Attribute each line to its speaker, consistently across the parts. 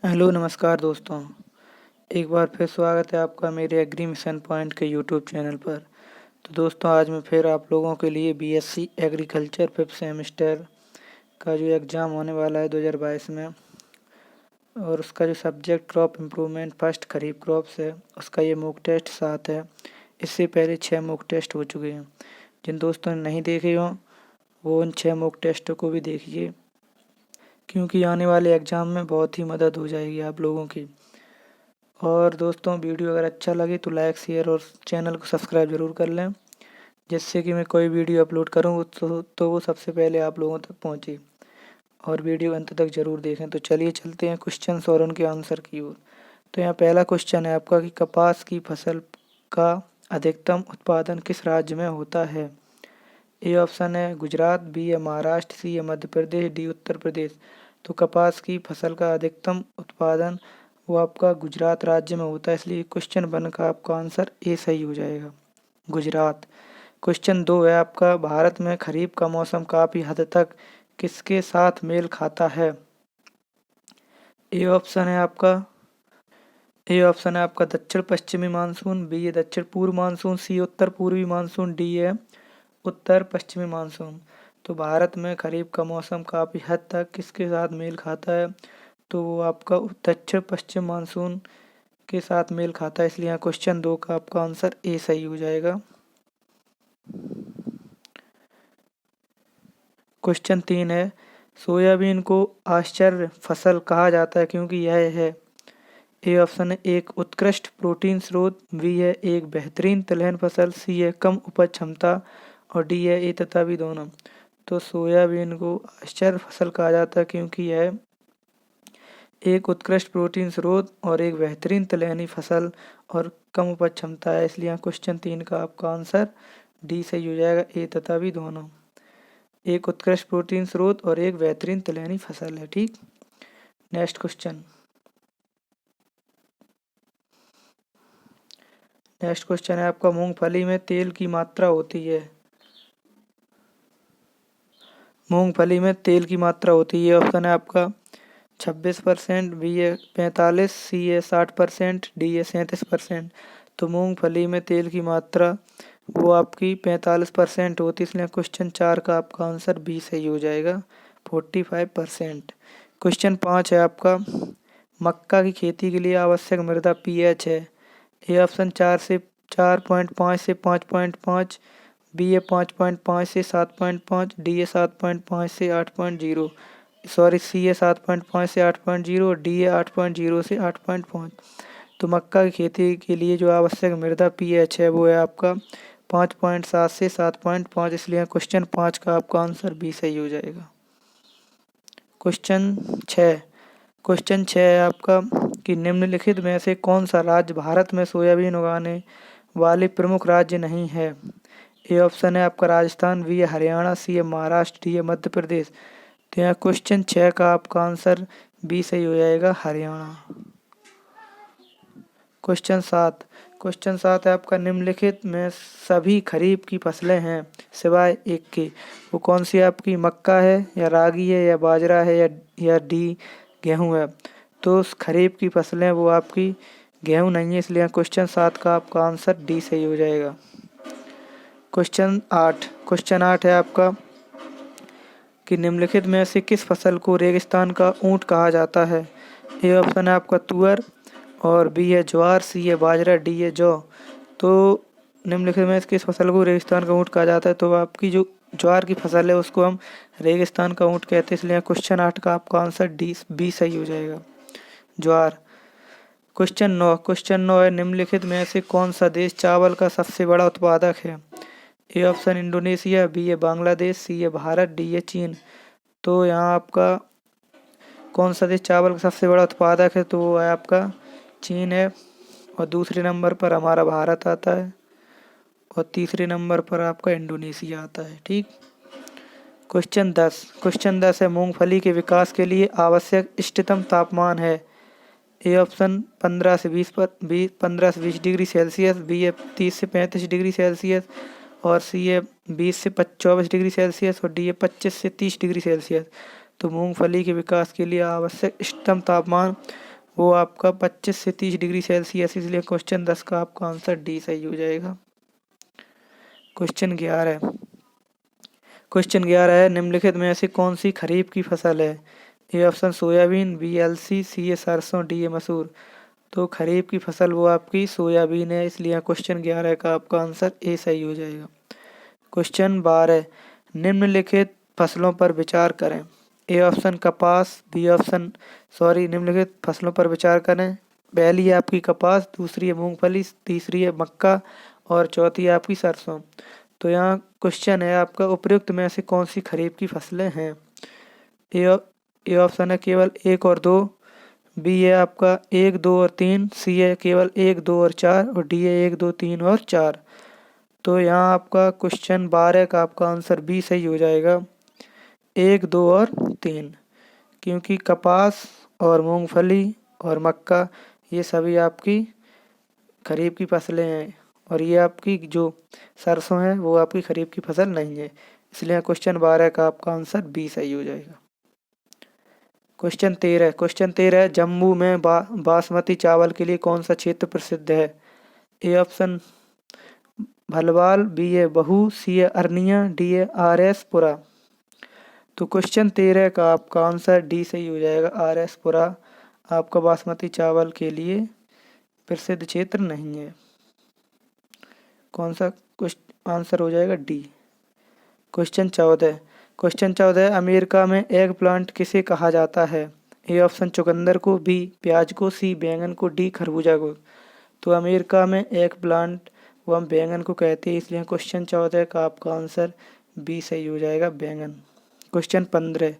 Speaker 1: Hello नमस्कार दोस्तों। एक बार फिर स्वागत है आपका मेरे एग्री मिशन पॉइंट के यूट्यूब चैनल पर। तो दोस्तों आज मैं फिर आप लोगों के लिए बीएससी एग्रीकल्चर फिफ्थ सेमेस्टर का जो एग्ज़ाम होने वाला है 2022 में, और उसका जो सब्जेक्ट क्रॉप इम्प्रूवमेंट फर्स्ट खरीफ क्रॉप्स है, उसका ये मॉक टेस्ट 7 है। इससे पहले 6 मॉक टेस्ट हो चुके हैं। जिन दोस्तों ने नहीं देखे हों वो उन 6 मॉक टेस्टों को भी देखिए, क्योंकि आने वाले एग्ज़ाम में बहुत ही मदद हो जाएगी आप लोगों की। और दोस्तों वीडियो अगर अच्छा लगे तो लाइक शेयर और चैनल को सब्सक्राइब ज़रूर कर लें, जिससे कि मैं कोई वीडियो अपलोड करूँ तो वो सबसे पहले आप लोगों तक पहुँचे। और वीडियो अंत तक ज़रूर देखें। तो चलिए चलते हैं क्वेश्चंस और उनके आंसर की ओर। तो यहाँ पहला क्वेश्चन है आपका कि कपास की फसल का अधिकतम उत्पादन किस राज्य में होता है। ए ऑप्शन है गुजरात, बी है महाराष्ट्र, सी है मध्य प्रदेश, डी उत्तर प्रदेश। तो कपास की फसल का अधिकतम उत्पादन वो आपका गुजरात राज्य में होता है, इसलिए क्वेश्चन 1 का आपका आंसर ए सही हो जाएगा, गुजरात। क्वेश्चन 2 है आपका भारत में खरीफ का मौसम काफ़ी हद तक किसके साथ मेल खाता है। ए ऑप्शन है आपका दक्षिण पश्चिमी मानसून, बी है दक्षिण पूर्व मानसून, सी उत्तर पूर्वी मानसून, डी है उत्तर पश्चिमी मानसून। तो भारत में खरीफ का मौसम काफ़ी हद तक किसके साथ मेल खाता है, तो वो आपका दक्षिण पश्चिम मानसून के साथ मेल खाता है, इसलिए यहाँ क्वेश्चन 2 का आपका आंसर ए सही हो जाएगा। क्वेश्चन 3 है सोयाबीन को आश्चर्य फसल कहा जाता है क्योंकि यह है। ए ऑप्शन है एक उत्कृष्ट प्रोटीन स्रोत, बी है एक बेहतरीन तिलहन फसल, सी है कम उपज क्षमता, और डी है ए तथा बी दोनों। तो सोयाबीन को आश्चर्य फसल कहा जाता है क्योंकि यह एक उत्कृष्ट प्रोटीन स्रोत और एक बेहतरीन तिलहनी फसल और कम उपज क्षमता है, इसलिए यहाँ क्वेश्चन 3 का आपका आंसर डी सही हो जाएगा, ए तथा बी दोनों। एक उत्कृष्ट प्रोटीन स्रोत और एक बेहतरीन तिलहनी फसल है। ठीक, नेक्स्ट क्वेश्चन है आपका मूंगफली में तेल की मात्रा होती है। मूंगफली में तेल की मात्रा होती है, ऑप्शन है आपका 26%, बी है 45%, सी है 60%, डी है 37%। तो मूंगफली में तेल की मात्रा वो आपकी 45% होती है, इसलिए क्वेश्चन 4 का आपका आंसर बी सही हो जाएगा, 45%। क्वेश्चन 5 है आपका मक्का की खेती के लिए आवश्यक मृदा पीएच है। ए ऑप्शन 4.5 से 5.5, बी है 5.5 से 7.5, डी है 7.5 से 8.0, सॉरी सी है 7.5 से 8.0, डी है 8.0 से 8.5। तो मक्का की खेती के लिए जो आवश्यक मृदा पीएच है वो है आपका 5.7 से 7.5, इसलिए क्वेश्चन 5 का आपका आंसर बी सही हो जाएगा। क्वेश्चन 6 है आपका कि निम्नलिखित में से कौन सा राज्य भारत में सोयाबीन उगाने वाले प्रमुख राज्य नहीं है। ए ऑप्शन है आपका राजस्थान, बी है हरियाणा, सी है महाराष्ट्र, डी है मध्य प्रदेश। तो यहाँ क्वेश्चन 6 का आपका आंसर बी सही हो जाएगा, हरियाणा। क्वेश्चन 7 है आपका निम्नलिखित में सभी खरीफ की फसलें हैं सिवाय एक के, वो कौन सी आपकी मक्का है या रागी है या बाजरा है या डी गेहूँ है। तो खरीफ की फसलें वो आपकी गेहूँ नहीं है, इसलिए क्वेश्चन 7 का आपका आंसर डी सही हो जाएगा। क्वेश्चन 8 है आपका कि निम्नलिखित में से किस फसल को रेगिस्तान का ऊंट कहा जाता है। ए ऑप्शन है आपका तुअर, और बी है ज्वार, सी है बाजरा, डी है जौ। तो निम्नलिखित में से किस फसल को रेगिस्तान का ऊंट कहा जाता है, तो आपकी जो ज्वार की फसल है उसको हम रेगिस्तान का ऊंट कहते हैं, इसलिए क्वेश्चन 8 का आपका आंसर डी बी सही हो जाएगा, ज्वार। क्वेश्चन 9 है निम्नलिखित में से कौन सा देश चावल का सबसे बड़ा उत्पादक है। ए ऑप्शन इंडोनेशिया, बी है बांग्लादेश, सी है भारत, डी है चीन। तो यहाँ आपका कौन सा देश चावल का सबसे बड़ा उत्पादक है, तो वो है आपका चीन है, और दूसरे नंबर पर हमारा भारत आता है, और तीसरे नंबर पर आपका इंडोनेशिया आता है। ठीक, क्वेश्चन 10 है मूंगफली के विकास के लिए आवश्यक इष्टतम तापमान है। ए ऑप्शन 15 से 20 डिग्री सेल्सियस, बी है 30 से 35 डिग्री सेल्सियस, और सी है 20 से 24 डिग्री सेल्सियस, और डी है 25 से 30 डिग्री सेल्सियस। तो मूंगफली के विकास के लिए आवश्यक इष्टतम तापमान वो आपका 25 से 30 डिग्री सेल्सियस, इसलिए क्वेश्चन 10 का आपका आंसर डी सही हो जाएगा। क्वेश्चन 11 है निम्नलिखित में से कौन सी खरीफ की फसल है? ए ऑप्शन सोयाबीन, बी अलसी, सी है सरसों, डी है मसूर। तो खरीफ की फसल वो आपकी सोयाबीन है, इसलिए क्वेश्चन 11 का आपका आंसर ए सही हो जाएगा। क्वेश्चन 12 निम्नलिखित फसलों पर विचार करें। ए ऑप्शन कपास, बी ऑप्शन निम्नलिखित फसलों पर विचार करें। पहली है आपकी कपास, दूसरी है मूंगफली, तीसरी है मक्का और चौथी है आपकी सरसों। तो यहाँ क्वेश्चन है आपका उपयुक्त में से कौन सी खरीफ की फसलें हैं? ए ऑप्शन है केवल 1 और 2, बी है आपका 1, 2 और 3, सी है केवल 1, 2 और 4 और डी है 1, 2, 3 और 4। तो यहाँ आपका क्वेश्चन 12 का आपका आंसर बी सही हो जाएगा, 1, 2 और 3, क्योंकि कपास और मूंगफली और मक्का ये सभी आपकी खरीफ की फसलें हैं और ये आपकी जो सरसों है वो आपकी खरीफ की फसल नहीं है, इसलिए क्वेश्चन 12 का आपका आंसर बी सही हो जाएगा। क्वेश्चन 13 जम्मू में बासमती चावल के लिए कौन सा क्षेत्र प्रसिद्ध है? ए ऑप्शन भलवाल, बी है बहू, सी है अरनिया, डी है RS पुरा। तो क्वेश्चन 13 का आपका आंसर डी सही हो जाएगा, RS पुरा आपका बासमती चावल के लिए प्रसिद्ध क्षेत्र नहीं है। कौन सा आंसर हो जाएगा डी। क्वेश्चन 14 अमेरिका में एग प्लांट किसे कहा जाता है? ए ऑप्शन चुकंदर को, बी प्याज को, सी बैंगन को, डी खरबूजा को। तो अमेरिका में एग प्लांट वो हम बैंगन को कहते हैं, इसलिए क्वेश्चन 14 का आपका आंसर बी सही हो जाएगा, बैंगन। क्वेश्चन 15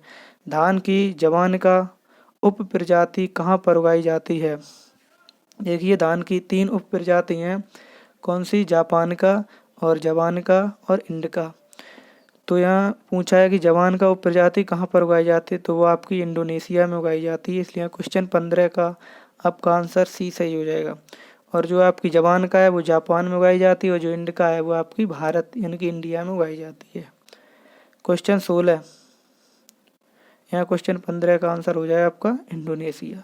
Speaker 1: धान की जवान का उप प्रजाति कहाँ पर उगाई जाती है? देखिए धान की 3 उप प्रजाति हैं, कौन सी? जापान का और जवान का और इंडिका। तो यहाँ पूछा है कि जवान का उप प्रजाति कहाँ पर उगाई जाती है, तो वो आपकी इंडोनेशिया में उगाई जाती है, इसलिए क्वेश्चन 15 का आपका आंसर सी सही हो जाएगा। और जो आपकी जवान का है वो जापान में उगाई जाती है और जो इंडिका है वो आपकी भारत यानी कि इंडिया में उगाई जाती है। क्वेश्चन 16 यहाँ क्वेश्चन 15 का आंसर हो जाएगा आपका इंडोनेशिया।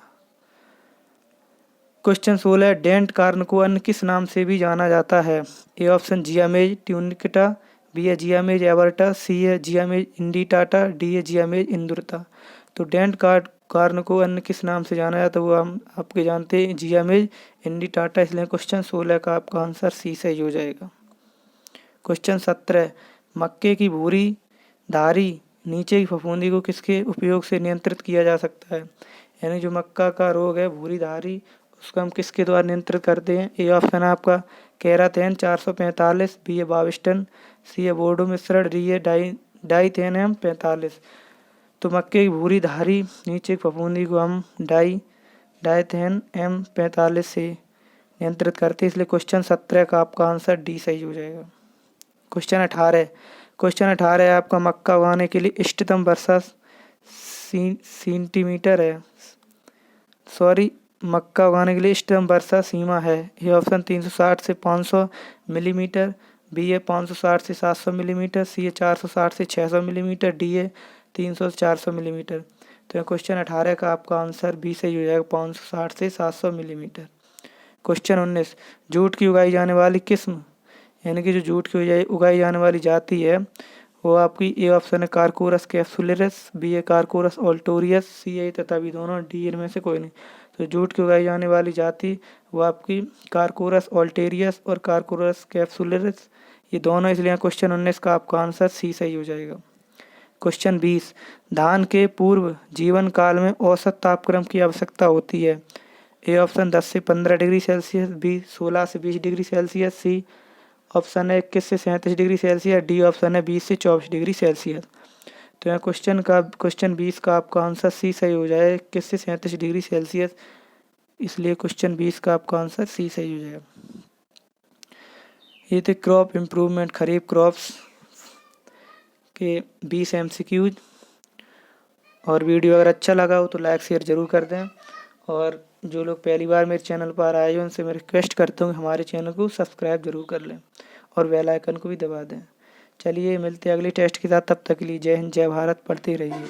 Speaker 1: क्वेश्चन 16 डेंट कार्न को अन्य किस नाम से भी जाना जाता है? ए ऑप्शन जियामेज ट्यूनिकटा, बी है जियामेज एवर्टा, सी है जियामेज इंडिटाटा, डी है जियामेज इंदुरता। तो डेंट कार्न को अन्य किस नाम से जाना जाता है वो हम आपके जानते हैं, जियामेज इंडिटाटा, इसलिए क्वेश्चन 16 का आपका आंसर सी सही हो जाएगा। क्वेश्चन 17 मक्के की भूरी धारी नीचे की फफूंदी को किसके उपयोग से नियंत्रित किया जा सकता है? यानी जो मक्का का रोग है भूरी धारी उसको हम किसके द्वारा नियंत्रित करते हैं? ए ऑप्शन है आपका केराथेन 445, बी है बाविस्टन, सी है बोर्डो मिश्रण, डी है डाइथेनियम 45। तो मक्के की भूरी धारी नीचे की फफूंदी को हम डाइथेनियम 45 से नियंत्रित करते हैं, इसलिए क्वेश्चन 17 का आपका आंसर डी सही हो जाएगा। क्वेश्चन 18 है आपका मक्का उगाने के लिए इष्टतम वर्षा सेंटीमीटर है, मक्का उगाने के लिए इष्टतम वर्षा सीमा है। ये ऑप्शन 360 से 500 मिलीमीटर, बी है 560 से 700 मिलीमीटर, सी है 460 से 600 मिलीमीटर, डी है 300 से 400 मिलीमीटर। तो क्वेश्चन 18 का आपका आंसर बी सही हो जाएगा, 560 से 700 मिलीमीटर। क्वेश्चन 19 जूट की उगाई जाने वाली किस्म यानी कि जो जूट की उगाई जाने वाली जाति है वो आपकी ए ऑप्शन है कारकोरस कैप्सुलरिस, बी है कारकोरस ऑल्टोरियस, सी है तथा बी दोनों, डी इनमें से कोई नहीं। तो जूट की उगाई जाने वाली जाति वो आपकी कारकोरस ऑल्टेरियस और कारकोरस कैप्सुलरिस ये दोनों, इसलिए क्वेश्चन 19 का आपका आंसर सी सही हो जाएगा। क्वेश्चन 20 धान के पूर्व जीवन काल में औसत तापक्रम की आवश्यकता होती है। ए ऑप्शन 10 से 15 डिग्री सेल्सियस, बी 16 से 20 डिग्री सेल्सियस, सी ऑप्शन है 21 से 37 डिग्री सेल्सियस, डी ऑप्शन है 20 से 24 डिग्री सेल्सियस। तो यहाँ क्वेश्चन 20 का आपका आंसर सी सही हो जाए, 21 से 37 डिग्री सेल्सियस, इसलिए क्वेश्चन 20 का आपका आंसर सी सही हो जाएगा। ये थे क्रॉप इम्प्रूवमेंट खरीफ क्रॉप्स के 20 MCQs। और वीडियो अगर अच्छा लगा हो तो लाइक शेयर ज़रूर कर दें, और जो लोग पहली बार मेरे चैनल पर आए हैं उनसे मैं रिक्वेस्ट करता हूँ हमारे चैनल को सब्सक्राइब जरूर कर लें और बेल आइकन को भी दबा दें। चलिए मिलते हैं अगली टेस्ट के साथ, तब तक के लिए जय हिंद जय भारत, पढ़ते रहिए।